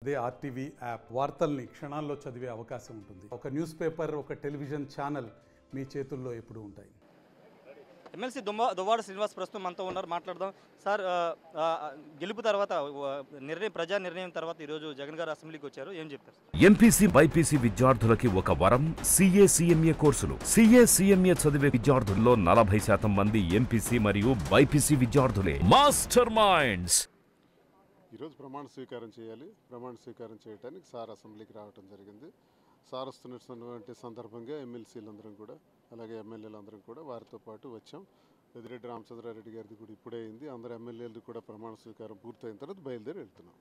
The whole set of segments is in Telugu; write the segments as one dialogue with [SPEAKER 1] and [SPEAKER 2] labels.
[SPEAKER 1] అదే ఆర్టీవీ యాప్ వార్తల్ని క్షణాల్లో చదివే అవకాశం ఉంటుంది. ఒక న్యూస్ పేపర్, ఒక టెలివిజన్ ఛానల్ మీ చేతుల్లో ఎప్పుడూ ఉంటాయి.
[SPEAKER 2] ఎమ్మెల్సీ దువ్వాడ శ్రీనివాస్ ప్రస్తుతం మనతో ఉన్నారు, మాట్లాడదాం. సార్, గెలుపు తర్వాత ప్రజా నిర్ణయం తర్వాత ఈరోజు జగన్ గారు అసెంబ్లీకి వచ్చారు, ఏం చెప్తారు?
[SPEAKER 3] ఎంపీసీ బైపీసీ విద్యార్థులకి ఒక వరం CA CMA కోర్సులు. CA CMA చదివే విద్యార్థుల్లో 40% మంది ఎంపీసీ మరియు బైపీసీ విద్యార్థులే. Master minds.
[SPEAKER 4] ఈరోజు ప్రమాణ స్వీకారం చేయాలి. ప్రమాణ స్వీకారం చేయడానికి సార్ అసెంబ్లీకి రావడం జరిగింది. సార్ వస్తున్నటువంటి సందర్భంగా ఎమ్మెల్సీలందరం కూడా, అలాగే ఎమ్మెల్యేలందరం కూడా వారితో పాటు వచ్చాం. పెద్దిరెడ్డి రామచంద్రారెడ్డి గారిది కూడా ఇప్పుడే అయింది. అందరు ఎమ్మెల్యేలు కూడా ప్రమాణ స్వీకారం పూర్తయిన తర్వాత బయలుదేరి వెళ్తున్నాం.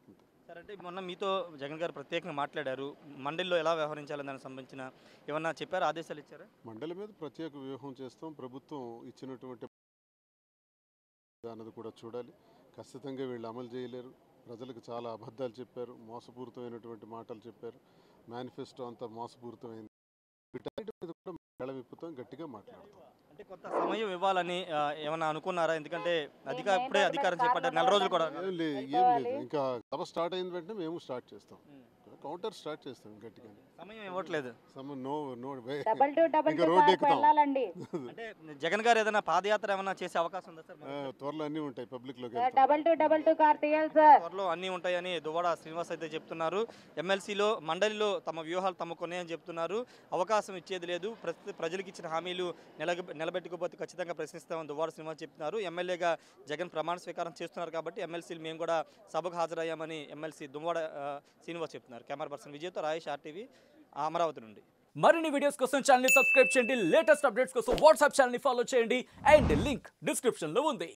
[SPEAKER 2] సార్, అంటే మొన్న మీతో జగన్ గారు ప్రత్యేకంగా మాట్లాడారు. మండలిలో ఎలా వ్యవహరించాలని దానికి సంబంధించిన ఏమన్నా చెప్పారా, ఆదేశాలు ఇచ్చారా?
[SPEAKER 4] మండలి మీద ప్రత్యేక వ్యూహం చేస్తాం. ప్రభుత్వం ఇచ్చినటువంటి దానిది కూడా చూడాలి. ఖచ్చితంగా వీళ్ళు అమలు చేయలేరు. ప్రజలకు చాలా అబద్ధాలు చెప్పారు, మోసపూరితమైనటువంటి మాటలు చెప్పారు. మేనిఫెస్టో అంతా మోసపూరితమైంది. వీటన్నిటి మీద కూడా గళవిప్పుతాం, గట్టిగా మాట్లాడతాం.
[SPEAKER 2] అంటే కొంత సమయం ఇవ్వాలని ఏమన్నా అనుకున్నారా? ఎందుకంటే ఇప్పుడే అధికారం చేపట్టారు, 4 రోజులు కూడా.
[SPEAKER 4] ఏం లేదు, ఇంకా సభ స్టార్ట్ అయిన వెంటనే మేము స్టార్ట్ చేస్తాం, కౌంటర్ స్టార్ట్ చేస్తాం. గట్టిగా
[SPEAKER 2] సమయం ఇవ్వట్లేదు.
[SPEAKER 4] రోడ్ ఎక్కుతాం.
[SPEAKER 2] అంటే జగన్ గారు ఏదైనా పాదయాత్ర ఏమైనా చేసే అవకాశం ఉందా సార్?
[SPEAKER 4] త్వరలో అన్ని ఉంటాయి, పబ్లిక్ లో
[SPEAKER 2] త్వరలో అన్ని ఉంటాయని దువ్వాడ శ్రీనివాస్ అయితే చెప్తున్నారు. ఎమ్మెల్సీలో మండలిలో తమ వ్యూహాలు తమకున్నాయని చెప్తున్నారు. అవకాశం ఇచ్చేది లేదు, ప్రజలకు ఇచ్చిన హామీలు నిలబెట్టుకోకపోతే ఖచ్చితంగా ప్రశ్నిస్తామని దువ్వాడ శ్రీనివాస్ చెప్తున్నారు. ఎమ్మెల్యేగా జగన్ ప్రమాణ స్వీకారం చేస్తున్నారు కాబట్టి ఎమ్మెల్సీలు మేము కూడా సభకు హాజరయ్యామని ఎమ్మెల్సీ దువ్వాడ శ్రీనివాస్ చెప్తున్నారు. Camera person విజయ్తో Rayesh, RTV, Amaravati నుండి.
[SPEAKER 5] మరిన్ని వీడియోస్ కోసం ఛానల్ ని సబ్స్క్రైబ్ చేయండి. లేటెస్ట్ అప్డేట్స్ కోసం వాట్సాప్ ఛానల్ ని ఫాలో చేయండి. అండ్ లింక్ డిస్క్రిప్షన్ లో ఉంది.